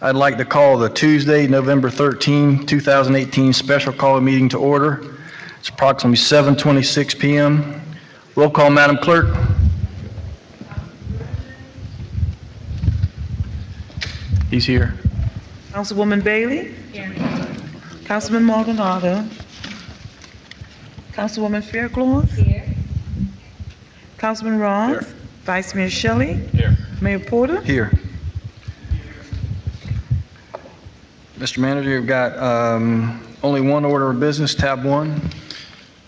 I'd like to call the Tuesday, November 13, 2018 special call meeting to order. It's approximately 7:26 p.m. Roll call, Madam Clerk. He's here. Councilwoman Bailey? Here. Councilman Maldonado? Councilwoman Faircloth? Here. Councilman Ross? Here. Vice Mayor Shelley? Here. Mayor Porter? Here. Mr. Manager, you've got only one order of business, tab 1.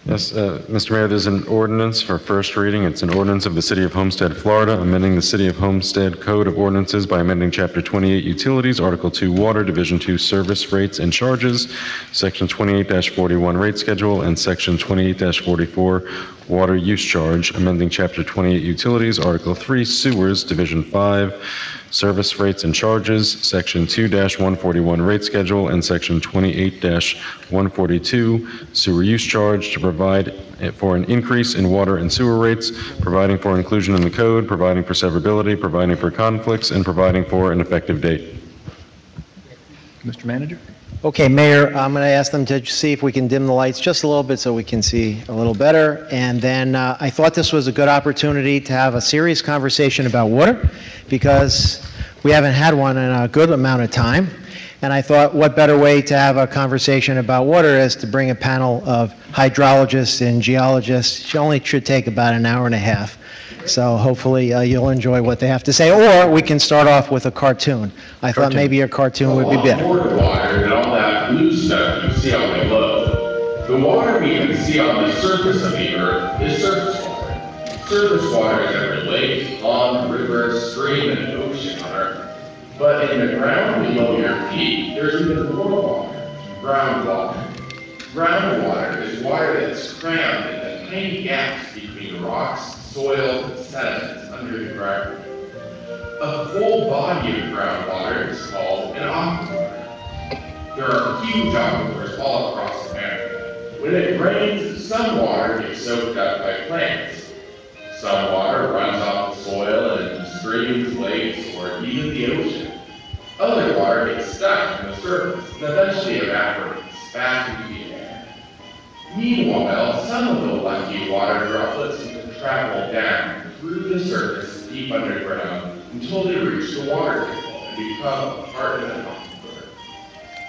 Yes, Mr. Mayor, there's an ordinance for first reading. It's an ordinance of the City of Homestead, Florida, amending the City of Homestead Code of Ordinances by amending Chapter 28 Utilities, Article 2 Water, Division 2 Service Rates and Charges, Section 28-41 Rate Schedule, and Section 28-44 Water Use Charge, amending Chapter 28 Utilities, Article 3 Sewers, Division 5 Service Rates and Charges, Section 2-141 Rate Schedule, and Section 28-142 Sewer Use Charge to provide for an increase in water and sewer rates, providing for inclusion in the code, providing for severability, providing for conflicts, and providing for an effective date. Mr. Manager? Okay, Mayor, I'm going to ask them to see if we can dim the lights just a little bit so we can see a little better. And then I thought this was a good opportunity to have a serious conversation about water, because we haven't had one in a good amount of time. And I thought, what better way to have a conversation about water is to bring a panel of hydrologists and geologists. It only should take about an hour and a half. So hopefully you'll enjoy what they have to say. Or we can start off with a cartoon. I thought maybe a cartoon would be better. Water and all that blue stuff you see on the globe. The water we can see on the surface of the earth is surface water. Surface water is every lake, pond, river, stream, and ocean on earth. But in the ground below your feet, there's even more water, groundwater. Groundwater is water that's crammed in the tiny gaps between rocks, soil, and sediments under the ground. A full body of groundwater is called an aquifer. There are huge aquifers all across America. When it rains, some water gets soaked up by plants. Some water runs off the soil and into streams, lakes, or even the ocean. Other water gets stuck in the surface and eventually evaporates back into the air. Meanwhile, some of the lucky water droplets can travel down through the surface deep underground until they reach the water table and become a part of an aquifer.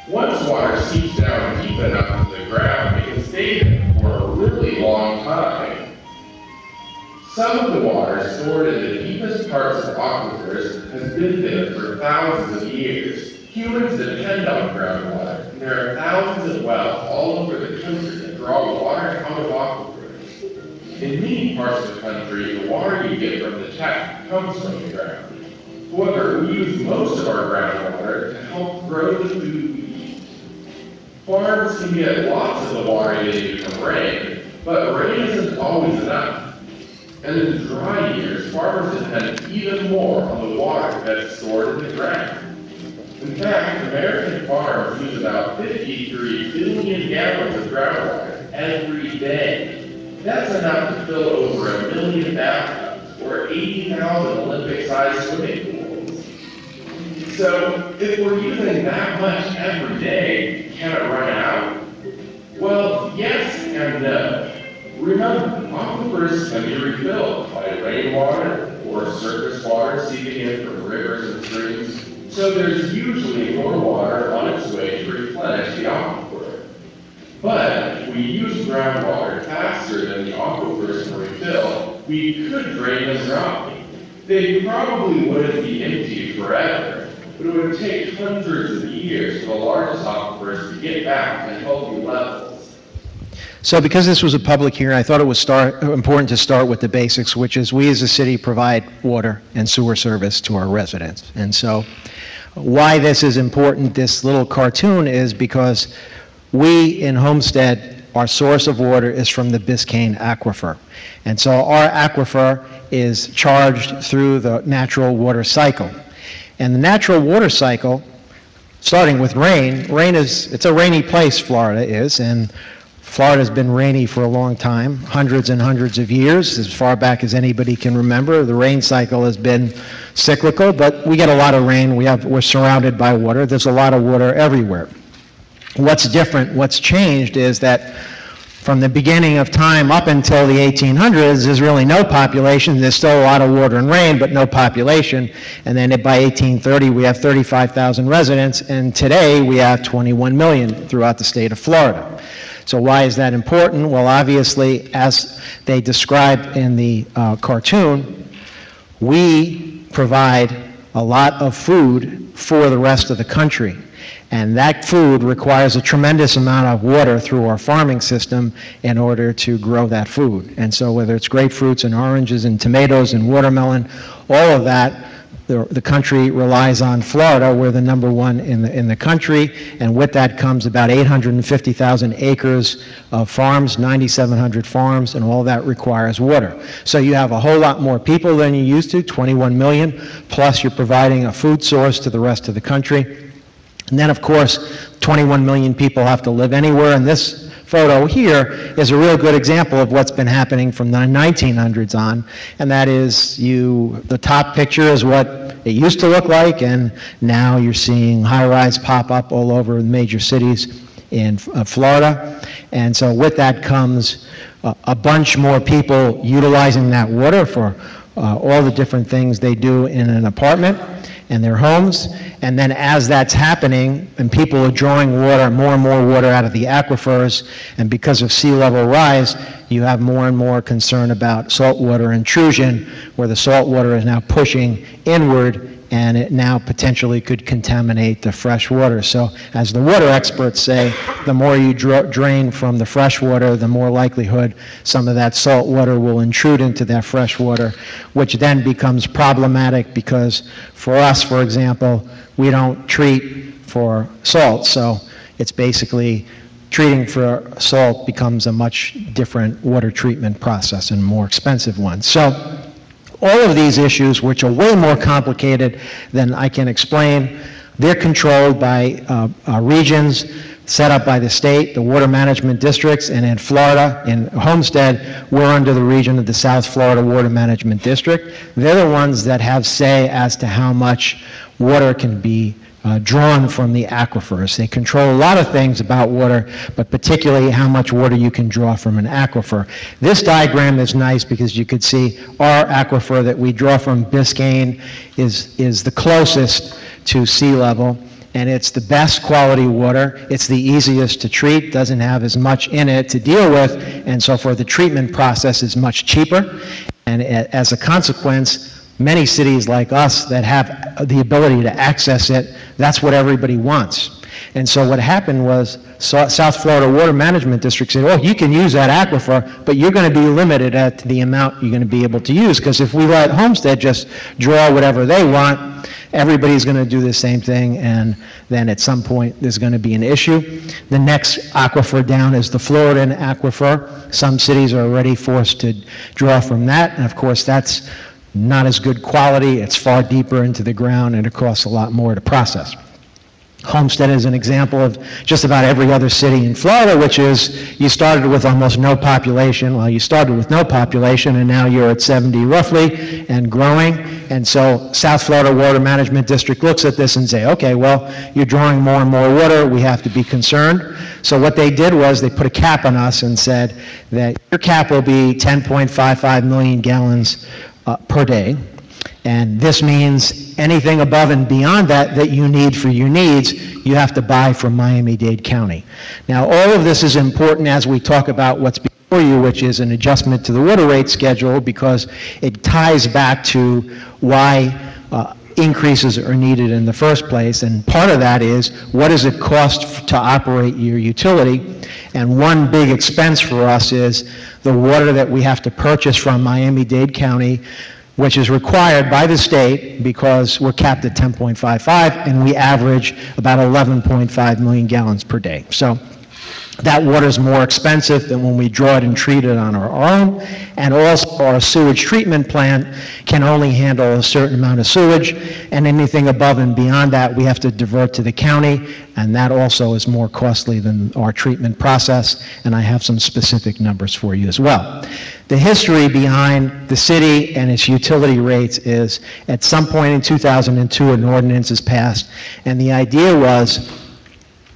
Once water seeps down deep enough into the ground, it can stay there for a really long time. Some of the water stored in the deepest parts of aquifers has been there for thousands of years. Humans depend on groundwater, and there are thousands of wells all over the country that draw water out of aquifers. In many parts of the country, the water you get from the tap comes from the ground. However, we use most of our groundwater to help grow the food we eat. Farms can get lots of the water they get from rain, but rain isn't always enough. And in dry years, farmers depend even more on the water that's stored in the ground. In fact, American farmers use about 53 billion gallons of groundwater every day. That's enough to fill over 1 million bathtubs or 80,000 Olympic-sized swimming pools. So, if we're using that much every day, can it run out? Well, yes and no. Remember, aquifers can be refilled by rainwater or surface water seeping in from rivers and streams, so there's usually more water on its way to replenish the aquifer. But if we use groundwater faster than the aquifers can refill, we could drain them dry. They probably wouldn't be empty forever, but it would take hundreds of years for the largest aquifers to get back to healthy levels. So because this was a public hearing, I thought it was important to start with the basics, which is we as a city provide water and sewer service to our residents. And so why this is important, this little cartoon, is because we in Homestead, our source of water is from the Biscayne Aquifer. And so our aquifer is charged through the natural water cycle. And the natural water cycle, starting with rain, it's a rainy place, Florida is, and Florida's been rainy for a long time, hundreds and hundreds of years, as far back as anybody can remember. The rain cycle has been cyclical, but we get a lot of rain. We're surrounded by water. There's a lot of water everywhere. What's different, what's changed is that from the beginning of time up until the 1800s, there's really no population. There's still a lot of water and rain, but no population. And then by 1830, we have 35,000 residents, and today we have 21 million throughout the state of Florida. So why is that important? Well, obviously, as they described in the cartoon, we provide a lot of food for the rest of the country. And that food requires a tremendous amount of water through our farming system in order to grow that food. And so whether it's grapefruits and oranges and tomatoes and watermelon, all of that, the country relies on Florida. We're the number one in the country, and with that comes about 850,000 acres of farms, 9,700 farms, and all that requires water. So you have a whole lot more people than you used to, 21 million, plus you're providing a food source to the rest of the country. And then, of course, 21 million people have to live anywhere, and this photo here is a real good example of what's been happening from the 1900s on, and that is the top picture is what it used to look like, and now you're seeing high-rise pop up all over the major cities in Florida. And so with that comes a bunch more people utilizing that water for all the different things they do in an apartment and their homes. And then as that's happening and people are drawing water, more and more water out of the aquifers, and because of sea level rise, you have more and more concern about saltwater intrusion, where the salt water is now pushing inward, and it now potentially could contaminate the fresh water. So as the water experts say, the more you drain from the fresh water, the more likelihood some of that salt water will intrude into that fresh water, which then becomes problematic because for us, for example, we don't treat for salt. So it's basically treating for salt becomes a much different water treatment process and more expensive one. So all of these issues, which are way more complicated than I can explain, they're controlled by regions set up by the state, the water management districts, and in Florida, in Homestead, we're under the region of the South Florida Water Management District. They're the ones that have say as to how much water can be drawn from the aquifers. They control a lot of things about water, but particularly how much water you can draw from an aquifer. This diagram is nice because you could see our aquifer that we draw from Biscayne is the closest to sea level, and it's the best quality water. It's the easiest to treat, doesn't have as much in it to deal with, and so for the treatment process is much cheaper. And as a consequence, many cities like us that have the ability to access it, that's what everybody wants. And so what happened was South Florida Water Management District said, oh, you can use that aquifer, but you're going to be limited at the amount you're going to be able to use, because if we let Homestead just draw whatever they want, everybody's going to do the same thing, and then at some point there's going to be an issue. The next aquifer down is the Floridan aquifer. Some cities are already forced to draw from that, and of course that's not as good quality, it's far deeper into the ground, and it costs a lot more to process. Homestead is an example of just about every other city in Florida, which is you started with almost no population. Well, you started with no population, and now you're at 70 roughly and growing. And so South Florida Water Management District looks at this and say, okay, well, you're drawing more and more water, we have to be concerned. So what they did was they put a cap on us and said that your cap will be 10.55 million gallons per day. And this means anything above and beyond that you need for your needs, you have to buy from Miami-Dade County. Now, all of this is important as we talk about what's before you, which is an adjustment to the water rate schedule, because it ties back to why increases are needed in the first place. And part of that is, what does it cost to operate your utility? And one big expense for us is the water that we have to purchase from Miami-Dade County, which is required by the state because we're capped at 10.55 and we average about 11.5 million gallons per day. So That water is more expensive than when we draw it and treat it on our own, and also our sewage treatment plant can only handle a certain amount of sewage, and anything above and beyond that, we have to divert to the county, and that also is more costly than our treatment process, and I have some specific numbers for you as well. The history behind the city and its utility rates is, at some point in 2002, an ordinance is passed, and the idea was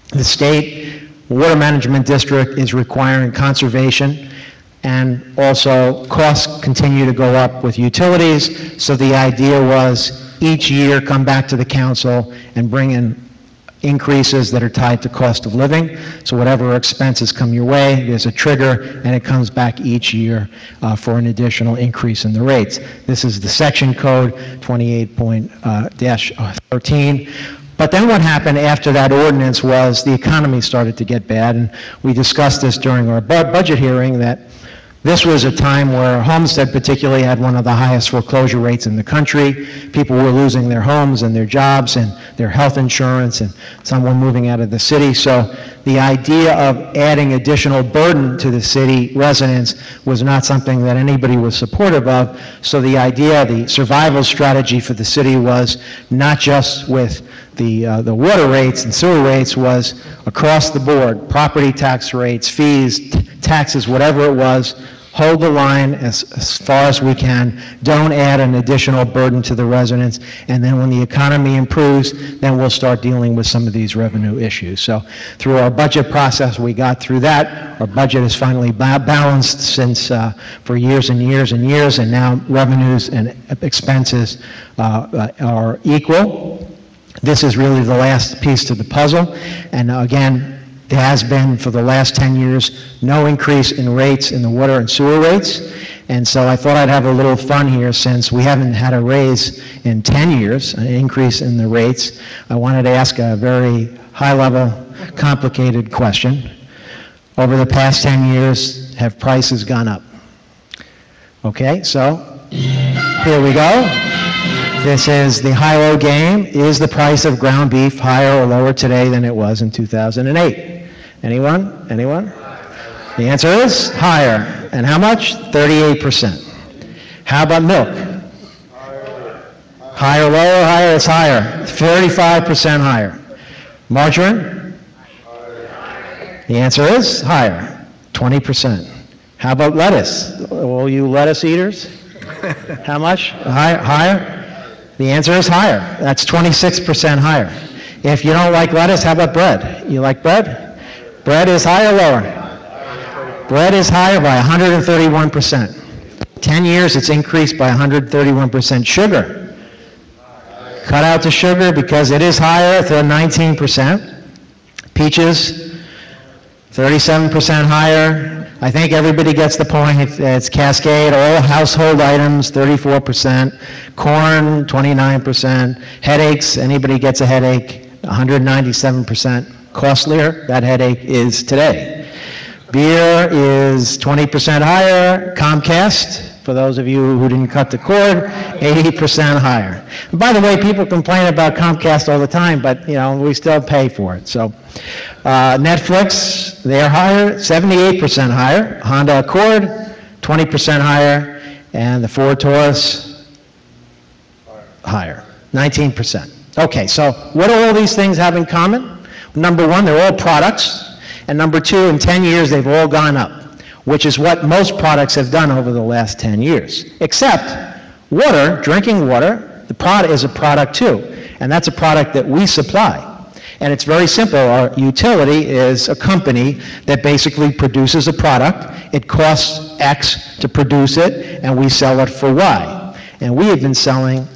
the state Water Management District is requiring conservation, and also costs continue to go up with utilities, so the idea was each year come back to the council and bring in increases that are tied to cost of living. So whatever expenses come your way, there's a trigger, and it comes back each year for an additional increase in the rates. This is the section code 28.13. But then what happened after that ordinance was the economy started to get bad, and we discussed this during our budget hearing, that this was a time where Homestead particularly had one of the highest foreclosure rates in the country. People were losing their homes and their jobs and their health insurance, and some were moving out of the city. So the idea of adding additional burden to the city residents was not something that anybody was supportive of. So the idea, the survival strategy for the city was not just with the water rates and sewer rates, was across the board, property tax rates, fees, taxes, whatever it was, hold the line as far as we can, don't add an additional burden to the residents, and then when the economy improves, then we'll start dealing with some of these revenue issues. So through our budget process, we got through that. Our budget is finally balanced since for years and years and years, and now revenues and expenses are equal. This is really the last piece to the puzzle, and again, there has been, for the last 10 years, no increase in rates in the water and sewer rates, and so I thought I'd have a little fun here, since we haven't had a raise in 10 years, an increase in the rates. I wanted to ask a very high-level, complicated question. Over the past 10 years, have prices gone up? Okay, so here we go. This is the high-low game. Is the price of ground beef higher or lower today than it was in 2008? Anyone? Anyone? The answer is higher. And how much? 38%. How about milk? Higher, lower, higher? It's higher. 35% higher. Margarine? The answer is higher. 20%. How about lettuce? All you lettuce eaters? How much? Higher? The answer is higher. That's 26% higher. If you don't like lettuce, how about bread? You like bread? Bread is higher or lower? Bread is higher by 131%. 10 years, it's increased by 131%. Sugar. Cut out the sugar because it is higher to 19%. Peaches, 37% higher. I think everybody gets the point. It's Cascade, all household items, 34%. Corn, 29%. Headaches, anybody gets a headache, 197% costlier. That headache is today. Beer is 20% higher. Comcast, for those of you who didn't cut the cord, 80% higher. And by the way, people complain about Comcast all the time, but you know, we still pay for it. So Netflix, they're higher, 78% higher. Honda Accord, 20% higher. And the Ford Taurus, higher, 19%. Okay, so what do all these things have in common? Number one, they're all products. And number two, in 10 years, they've all gone up, which is what most products have done over the last 10 years. Except water, drinking water, the product is a product too. And that's a product that we supply. And it's very simple. Our utility is a company that basically produces a product. It costs X to produce it, and we sell it for Y. And we have been selling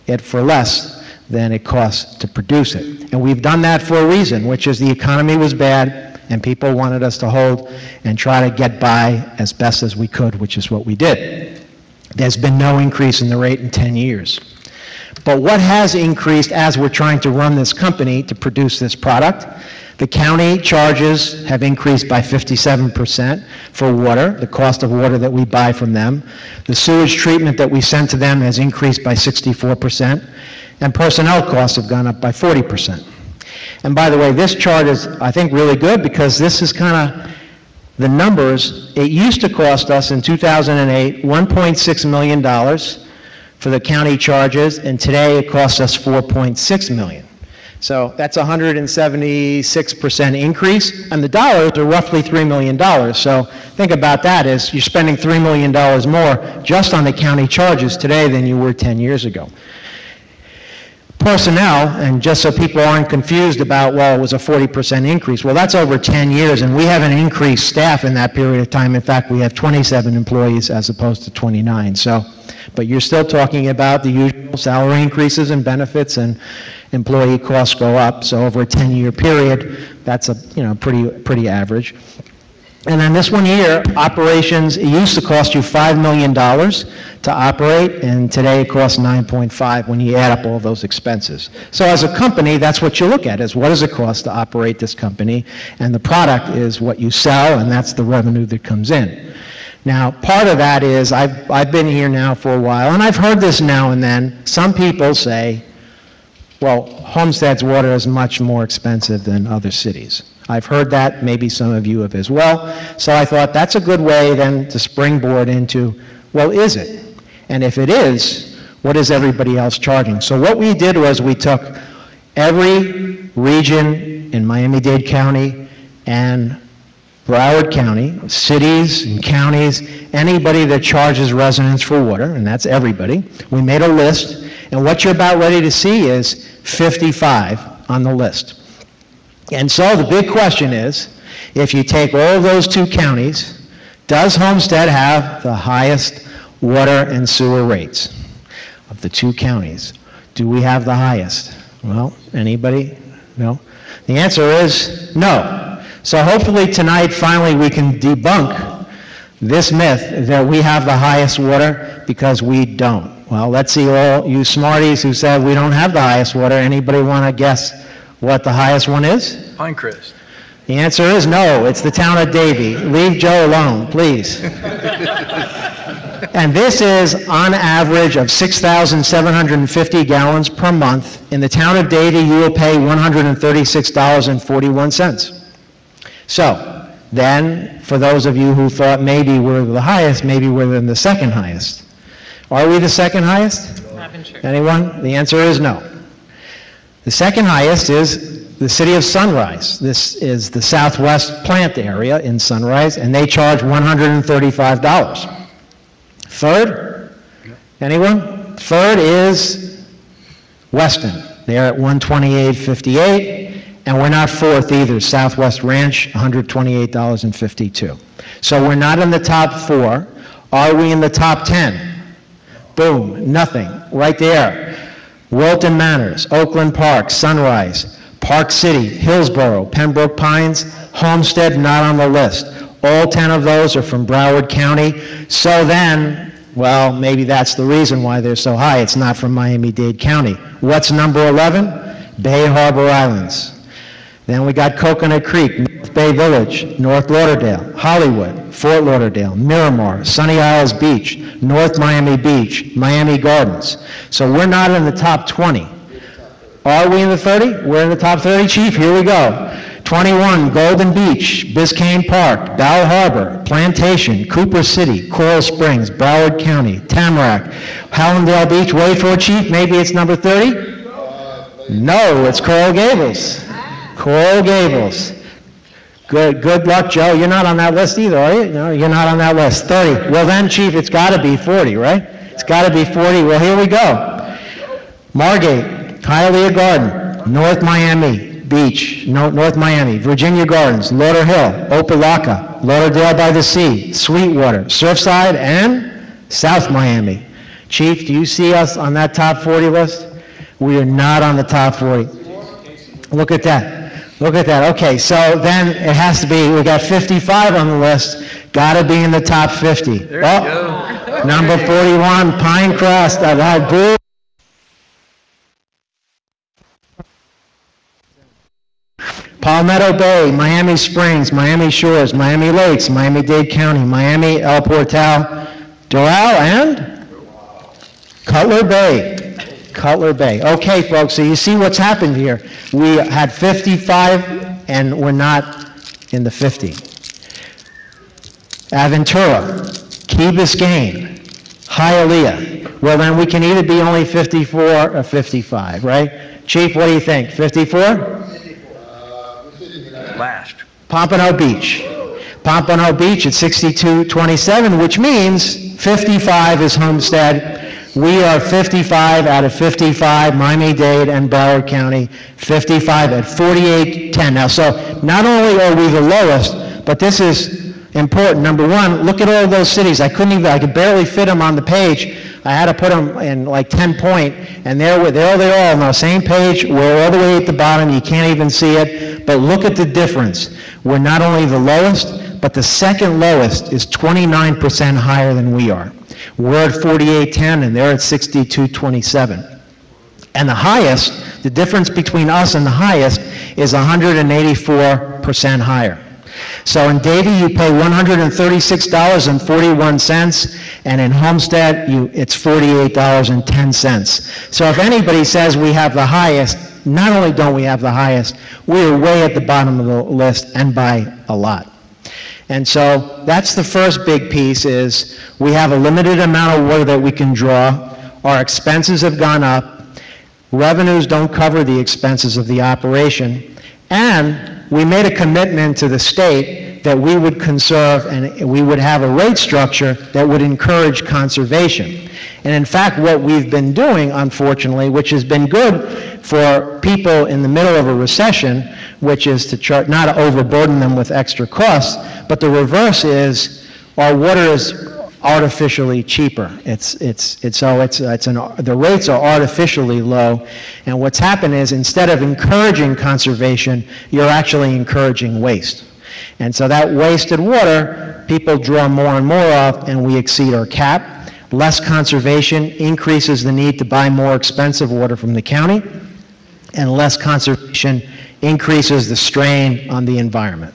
it for less than it costs to produce it. And we've done that for a reason, which is the economy was bad, and people wanted us to hold and try to get by as best as we could, which is what we did. There's been no increase in the rate in 10 years. But what has increased as we're trying to run this company to produce this product? The county charges have increased by 57% for water, the cost of water that we buy from them. The sewage treatment that we send to them has increased by 64%, and personnel costs have gone up by 40%. And by the way, this chart is, I think, really good because this is kind of the numbers. It used to cost us in 2008 $1.6 million for the county charges, and today it costs us $4.6 million. So that's a 176% increase, and the dollars are roughly $3 million. So think about that as you're spending $3 million more just on the county charges today than you were 10 years ago. Personnel, and just so people aren't confused about, well, it was a 40% increase. Well, that's over 10 years, and we haven't increased staff in that period of time. In fact, we have 27 employees as opposed to 29. So, but you're still talking about the usual salary increases and benefits, and employee costs go up. So over a 10-year period, that's a, pretty average. And then this one here, operations, it used to cost you $5 million to operate, and today it costs 9.5 when you add up all those expenses. So as a company, that's what you look at, is what does it cost to operate this company, and the product is what you sell, and that's the revenue that comes in. Now, part of that is, I've been here now for a while, and I've heard this now and then. Some people say, well, Homestead's water is much more expensive than other cities. I've heard that, maybe some of you have as well. So I thought that's a good way then to springboard into, well, is it? And if it is, what is everybody else charging? So what we did was we took every region in Miami-Dade County and Broward County, cities and counties, anybody that charges residents for water, and that's everybody. We made a list, and what you're about ready to see is 55 on the list. And so the big question is, if you take all of those two counties, does Homestead have the highest water and sewer rates of the two counties? Do we have the highest? Well, anybody? No? The answer is no. So hopefully tonight, finally, we can debunk this myth that we have the highest water, because we don't. Well, let's see all you smarties who said we don't have the highest water. Anybody want to guess what the highest one is? Pinecrest. The answer is no. It's the town of Davie. Leave Joe alone, please. And this is on average of 6,750 gallons per month. In the town of Davie, you will pay $136.41. So then, for those of you who thought maybe we're the highest, maybe we're in the second highest. Are we the second highest? Anyone? The answer is no. The second highest is the city of Sunrise. This is the southwest plant area in Sunrise, and they charge $135. Third? Anyone? Third is Weston. They're at $128.58, and we're not fourth either. Southwest Ranch, $128.52. So we're not in the top 4. Are we in the top 10? Boom, nothing, right there. Wilton Manors, Oakland Park, Sunrise, Park City, Hillsborough, Pembroke Pines, Homestead, not on the list. All 10 of those are from Broward County. So then, well, maybe that's the reason why they're so high. It's not from Miami-Dade County. What's number 11? Bay Harbor Islands. Then we got Coconut Creek, North Bay Village, North Lauderdale, Hollywood, Fort Lauderdale, Miramar, Sunny Isles Beach, North Miami Beach, Miami Gardens. So we're not in the top 20. Are we in the 30? We're in the top 30, Chief. Here we go. 21, Golden Beach, Biscayne Park, Bal Harbor, Plantation, Cooper City, Coral Springs, Broward County, Tamarack, Hallandale Beach. Wait for it, Chief. Maybe it's number 30? No, it's Coral Gables. Coral Gables. Good luck, Joe. You're not on that list either, are you? No, you're not on that list. 30. Well then, Chief, it's got to be 40, right? It's got to be 40. Well, here we go. Margate, Hialeah Garden, North Miami Beach, North Miami, Virginia Gardens, Lauderhill, Opelika, Lauderdale by the Sea, Sweetwater, Surfside, and South Miami. Chief, do you see us on that top 40 list? We are not on the top 40. Look at that. Look at that. Okay, so then it has to be, we got 55 on the list, got to be in the top 50. There you go. Number 41, Pinecrest. Boo. Palmetto Bay, Miami Springs, Miami Shores, Miami Lakes, Miami-Dade County, Miami, El Portal, Doral, and Cutler Bay. Cutler Bay. Okay, folks, so you see what's happened here. We had 55, and we're not in the 50. Aventura, Key Biscayne, Hialeah. Well, then we can either be only 54 or 55, right? Chief, what do you think? 54? Last. Pompano Beach. Pompano Beach at 6227, which means 55 is Homestead. We are 55 out of 55, Miami-Dade and Broward County, 55 at 4810. Now, so not only are we the lowest, but this is important. Number one, look at all those cities. I could barely fit them on the page. I had to put them in like 10-point, and they're all on the same page. We're all the way at the bottom. You can't even see it, but look at the difference. We're not only the lowest, but the second lowest is 29% higher than we are. We're at 4810, and they're at 6227. And the highest, the difference between us and the highest, is 184% higher. So in Davie, you pay $136.41, and in Homestead, it's $48.10. So if anybody says we have the highest, not only don't we have the highest, we're way at the bottom of the list, and by a lot. And so that's the first big piece, is we have a limited amount of water that we can draw. Our expenses have gone up. Revenues don't cover the expenses of the operation. And we made a commitment to the state that we would conserve and we would have a rate structure that would encourage conservation. And in fact, what we've been doing, unfortunately, which has been good for people in the middle of a recession, which is to not overburden them with extra costs, but the reverse is our water is artificially cheaper. The rates are artificially low, and what's happened is instead of encouraging conservation, you're actually encouraging waste. And so that wasted water, people draw more and more of, and we exceed our cap. Less conservation increases the need to buy more expensive water from the county, and less conservation increases the strain on the environment.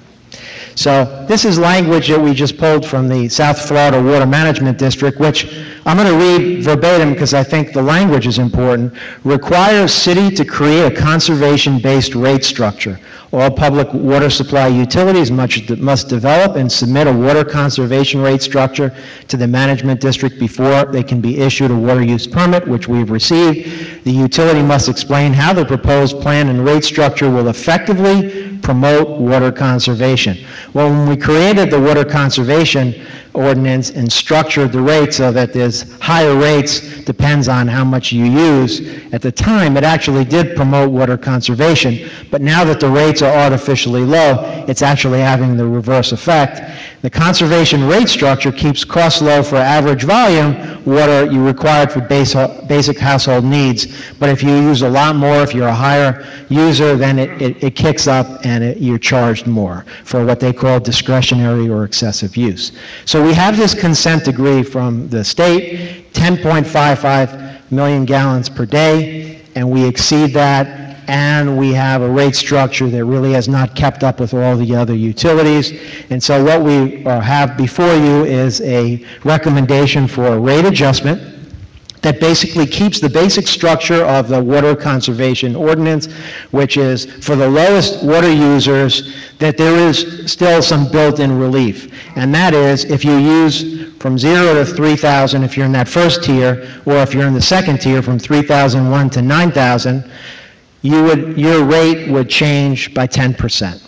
So this is language that we just pulled from the South Florida Water Management District, which I'm going to read verbatim because I think the language is important. Requires city to create a conservation-based rate structure. All public water supply utilities must develop and submit a water conservation rate structure to the management district before they can be issued a water use permit, which we've received. The utility must explain how the proposed plan and rate structure will effectively promote water conservation. Well, when we created the water conservation ordinance and structured the rate so that there's higher rates, depends on how much you use, at the time it actually did promote water conservation, but now that the rates are artificially low, it's actually having the reverse effect. The conservation rate structure keeps costs low for average volume water you required for basic household needs, but if you use a lot more, if you're a higher user, then it kicks up and you're charged more for what they call discretionary or excessive use. So we have this consent decree from the state, 10.55 million gallons per day, and we exceed that, and we have a rate structure that really has not kept up with all the other utilities. And so what we have before you is a recommendation for a rate adjustment that basically keeps the basic structure of the water conservation ordinance, which is for the lowest water users, that there is still some built-in relief. And that is, if you use from 0 to 3,000, if you're in that first tier, or if you're in the second tier from 3,001 to 9,000, your rate would change by 10%.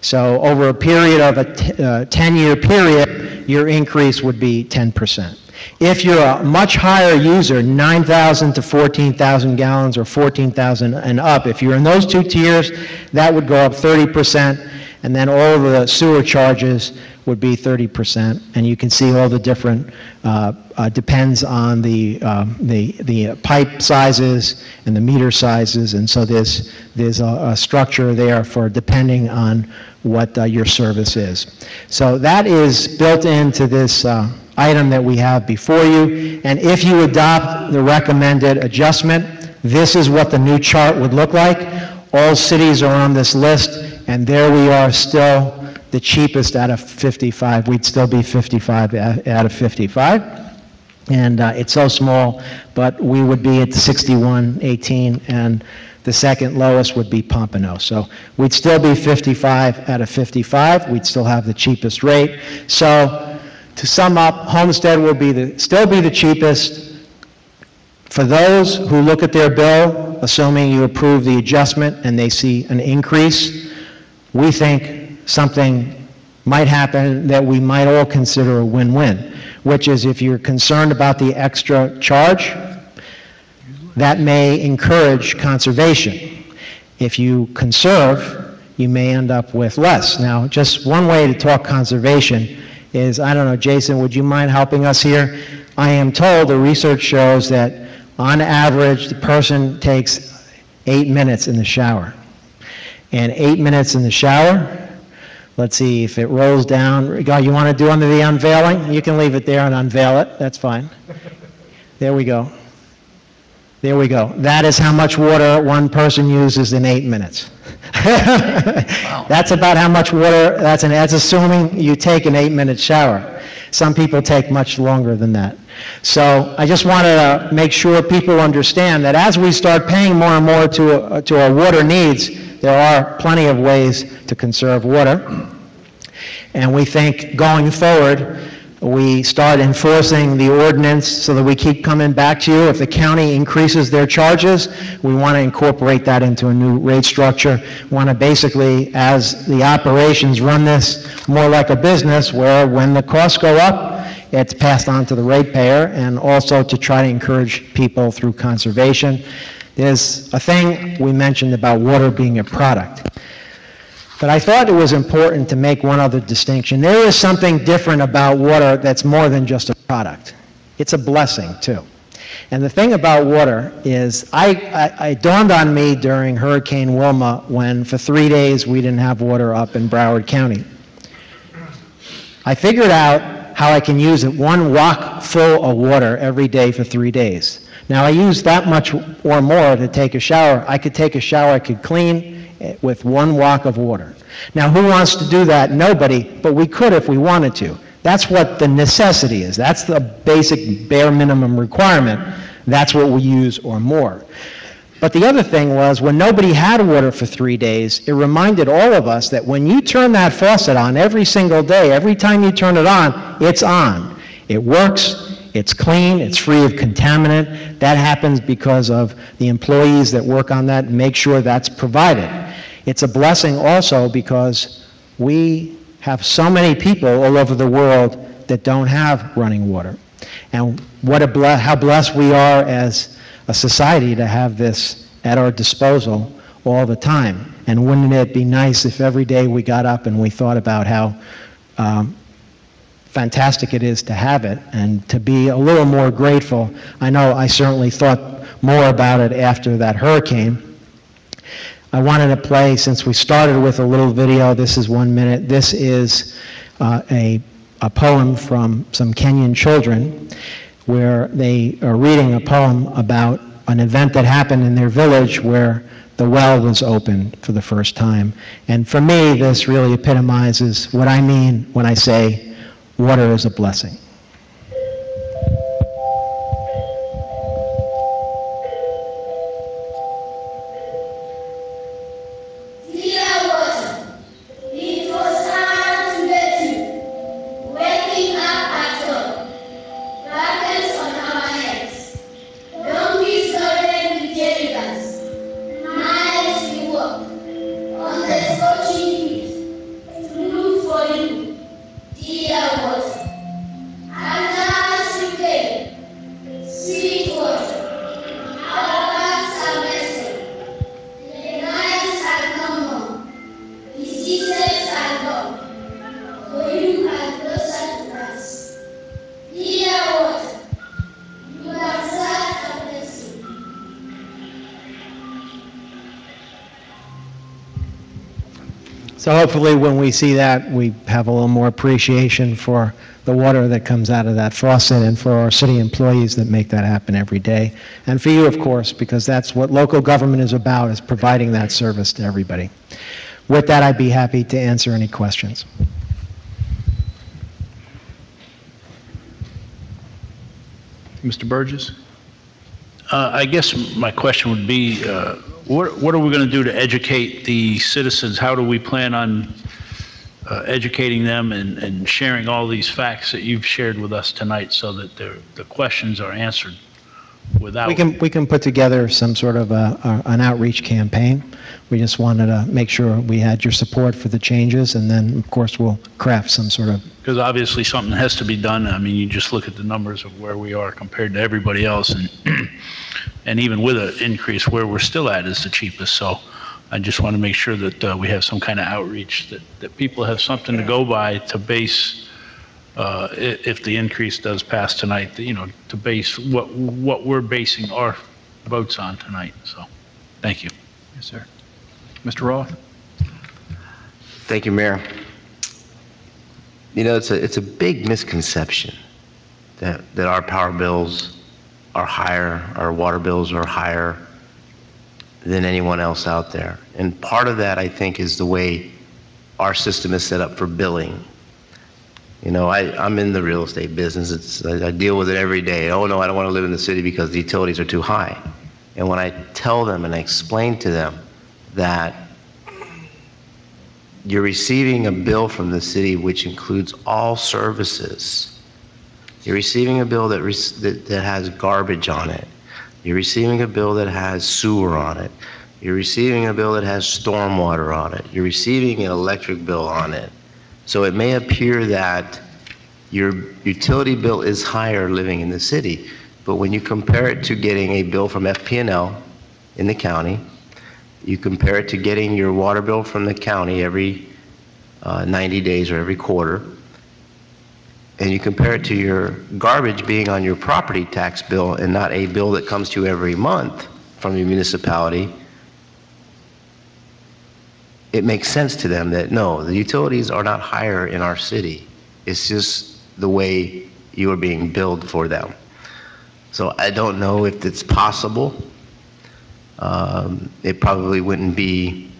So over a period of a 10-year period, your increase would be 10%. If you're a much higher user, 9,000 to 14,000 gallons or 14,000 and up, if you're in those two tiers, that would go up 30%, and then all of the sewer charges would be 30%. And you can see all the different, depends on the pipe sizes and the meter sizes, and so there's a structure there for depending on what your service is. So that is built into this item that we have before you, and if you adopt the recommended adjustment, this is what the new chart would look like. All cities are on this list, and there we are, still the cheapest out of 55. We'd still be 55 out of 55. And it's so small, but we would be at 61.18, and the second lowest would be Pompano. So we'd still be 55 out of 55. We'd still have the cheapest rate. So to sum up, Homestead will still be the cheapest. For those who look at their bill, assuming you approve the adjustment and they see an increase, we think something might happen that we might all consider a win-win, which is if you're concerned about the extra charge, that may encourage conservation. If you conserve, you may end up with less. Now, just one way to talk conservation is, I don't know, Jason, would you mind helping us here? I am told the research shows that on average, the person takes 8 minutes in the shower. And 8 minutes in the shower, let's see if it rolls down. God, you want to do under the unveiling? You can leave it there and unveil it. That's fine. There we go. There we go. That is how much water one person uses in 8 minutes. Wow. That's about how much water, that's assuming you take an 8-minute shower. Some people take much longer than that. So I just wanted to make sure people understand that as we start paying more and more to our water needs, there are plenty of ways to conserve water. And we think going forward, we start enforcing the ordinance so that we keep coming back to you. If the county increases their charges, we want to incorporate that into a new rate structure. We want to basically, as the operations run this more like a business, where when the costs go up, it's passed on to the ratepayer, and also to try to encourage people through conservation. There's a thing we mentioned about water being a product. But I thought it was important to make one other distinction. There is something different about water that's more than just a product. It's a blessing, too. And the thing about water is, it dawned on me during Hurricane Wilma when for 3 days we didn't have water up in Broward County. I figured out how I can use it 1 wok full of water every day for 3 days. Now, I use that much or more to take a shower. I could take a shower, I could clean with 1 wok of water. Now, who wants to do that? Nobody, but we could if we wanted to. That's what the necessity is. That's the basic bare minimum requirement. That's what we use or more. But the other thing was, when nobody had water for 3 days, it reminded all of us that when you turn that faucet on every single day, every time you turn it on, it's on. It works, it's clean, it's free of contaminant. That happens because of the employees that work on that and make sure that's provided. It's a blessing also because we have so many people all over the world that don't have running water. And how blessed we are as a society to have this at our disposal all the time. And wouldn't it be nice if every day we got up and we thought about how fantastic it is to have it and to be a little more grateful. I know I certainly thought more about it after that hurricane. I wanted to play, since we started with a little video, this is 1 minute. This is a poem from some Kenyan children where they are reading a poem about an event that happened in their village where the well was opened for the first time. And for me, this really epitomizes what I mean when I say water is a blessing. So hopefully when we see that, we have a little more appreciation for the water that comes out of that faucet and for our city employees that make that happen every day. And for you, of course, because that's what local government is about, is providing that service to everybody. With that, I'd be happy to answer any questions. Mr. Burgess? I guess my question would be, what are we going to do to educate the citizens? How do we plan on educating them and sharing all these facts that you've shared with us tonight so that the questions are answered without... We can put together some sort of an outreach campaign. We just wanted to make sure we had your support for the changes, and then, of course, we'll craft some sort of... Because obviously something has to be done. I mean, you just look at the numbers of where we are compared to everybody else, and even with an increase, where we're still at is the cheapest. So I just want to make sure that we have some kind of outreach, that people have something to go by to base, if the increase does pass tonight, to base what we're basing our votes on tonight. So, thank you. Yes, sir. Mr. Roth? Thank you, Mayor. It's a big misconception that our power bills are higher, our water bills are higher than anyone else out there. And part of that, I think, is the way our system is set up for billing. I'm in the real estate business. I deal with it every day. Oh, no, I don't want to live in the city because the utilities are too high. And when I tell them and I explain to them that you're receiving a bill from the city which includes all services, you're receiving a bill that has garbage on it, you're receiving a bill that has sewer on it, you're receiving a bill that has stormwater on it, you're receiving an electric bill on it. So it may appear that your utility bill is higher living in the city, but when you compare it to getting a bill from FP&L in the county, you compare it to getting your water bill from the county every 90 days or every quarter, and you compare it to your garbage being on your property tax bill and not a bill that comes to you every month from the municipality, it makes sense to them that no, the utilities are not higher in our city. It's just the way you are being billed for them. So I don't know if it's possible. It probably wouldn't be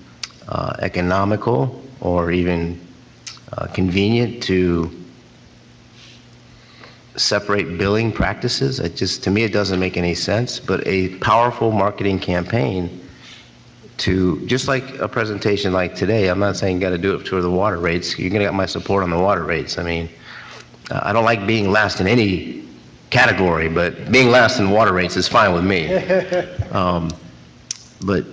economical or even convenient to separate billing practices. To me, it doesn't make any sense, but a powerful marketing campaign to, just like a presentation like today, I'm not saying you got to do it for the water rates. You're going to get my support on the water rates. I mean, I don't like being last in any category, but being last in water rates is fine with me. But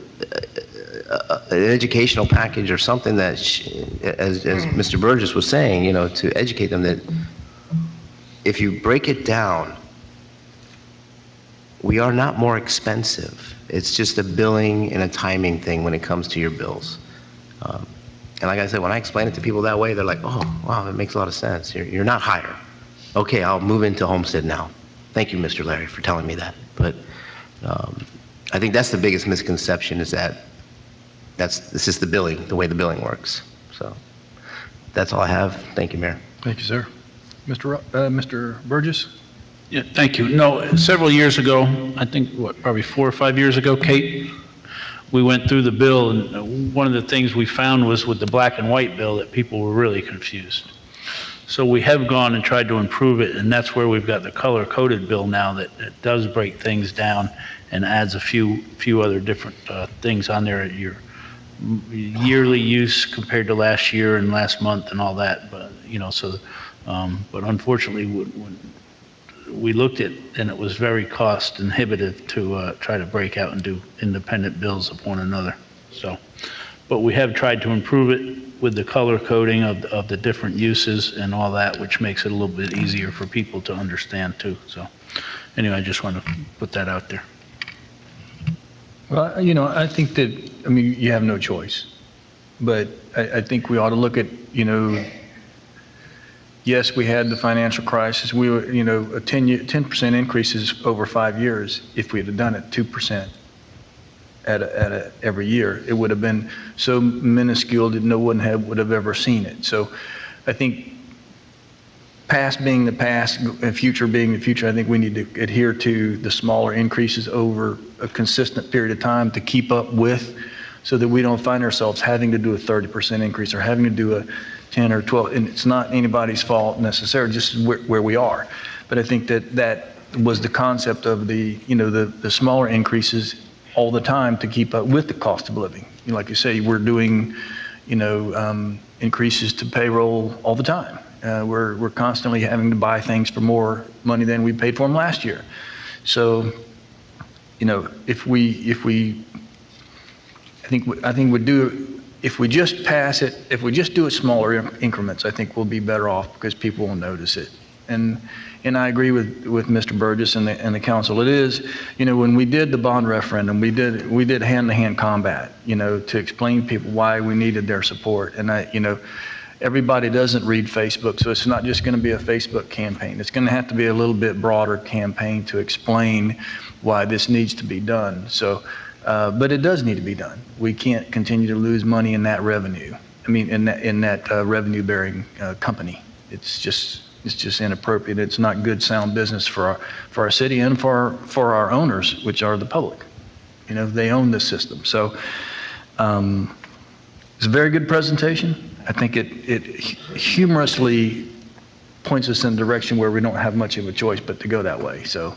an educational package or something that, as Mr. Burgess was saying, to educate them that if you break it down, we are not more expensive. It's just a billing and a timing thing when it comes to your bills. And like I said, when I explain it to people that way, they're like, oh, wow, that makes a lot of sense. You're not higher. Okay, I'll move into Homestead now. Thank you, Mr. Larry, for telling me that. But I think that's the biggest misconception, is that this is the way the billing works. So that's all I have. Thank you, Mayor. Thank you, sir. Mr. Burgess? Yeah, thank you. No, several years ago, I think, probably 4 or 5 years ago, Kate, we went through the bill, and one of the things we found was with the black and white bill that people were really confused. So we have gone and tried to improve it, and that's where we've got the color-coded bill now that does break things down and adds a few other different things on there, your yearly use compared to last year and last month and all that. But but unfortunately, when we looked at, and it was very cost inhibitive to try to break out and do independent bills of one another. So, but we have tried to improve it with the color coding of the different uses and all that, which makes it a little bit easier for people to understand too. So anyway, I just want to put that out there. Well, I think that, you have no choice. But I think we ought to look at, yes, we had the financial crisis. We were, a 10% increases over 5 years. If we had done it 2% every year, it would have been so minuscule that no one would have ever seen it. So I think past being the past and future being the future, I think we need to adhere to the smaller increases over a consistent period of time to keep up with, so that we don't find ourselves having to do a 30% increase or having to do a 10 or 12, and it's not anybody's fault necessarily, just where we are. But I think that was the concept of the smaller increases all the time to keep up with the cost of living. Like you say, we're doing, increases to payroll all the time. We're constantly having to buy things for more money than we paid for them last year. So, if we just pass it, if we just do it smaller increments, I think we'll be better off because people will notice it. And I agree with Mr. Burgess and the council. It is, when we did the bond referendum, we did hand-to-hand combat, to explain to people why we needed their support. And everybody doesn't read Facebook, so it's not just going to be a Facebook campaign. It's going to have to be a little bit broader campaign to explain why this needs to be done. So, but it does need to be done. We can't continue to lose money in that revenue. In that revenue-bearing company. It's just inappropriate. It's not good, sound business for our city and for our owners, which are the public. They own this system. So it's a very good presentation. I think it humorously points us in a direction where we don't have much of a choice but to go that way. So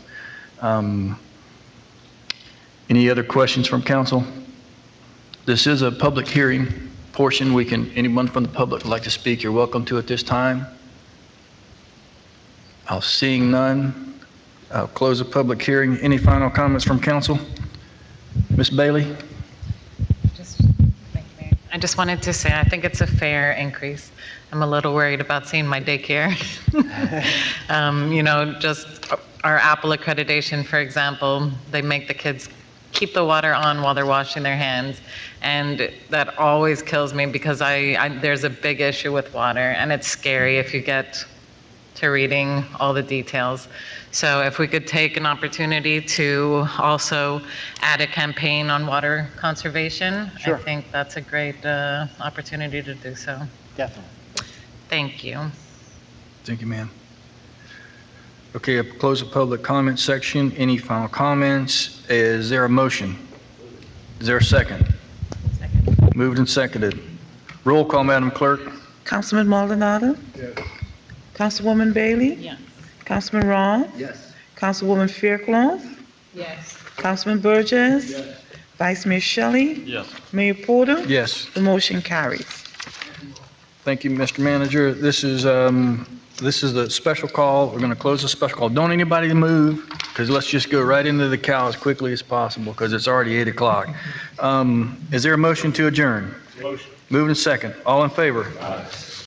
any other questions from council? This is a public hearing portion. Anyone from the public would like to speak, you're welcome to at this time. Seeing none, I'll close the public hearing. Any final comments from council? Ms. Bailey? Thank you, Mayor. I just wanted to say I think it's a fair increase. I'm a little worried about seeing my daycare. Just our Apple accreditation, for example, they make the kids keep the water on while they're washing their hands. And that always kills me because there's a big issue with water, and it's scary if you get to reading all the details. So if we could take an opportunity to also add a campaign on water conservation, sure. I think that's a great opportunity to do so. Definitely. Thank you. Thank you, ma'am. Okay, I'll close the public comment section. Any final comments? Is there a motion? Is there a second? Second. Moved and seconded. Roll call, Madam Clerk. Councilman Maldonado? Yes. Councilwoman Bailey? Yes. Councilman Ron? Yes. Councilwoman Faircloth? Yes. Councilman Burgess? Yes. Vice Mayor Shelley? Yes. Mayor Porter? Yes. The motion carries. Thank you, Mr. Manager. This is the special call. We're going to close the special call. Don't anybody move, because let's just go right into the cow as quickly as possible, because it's already 8 o'clock. Is there a motion to adjourn? Motion. Moved and second. All in favor? Aye.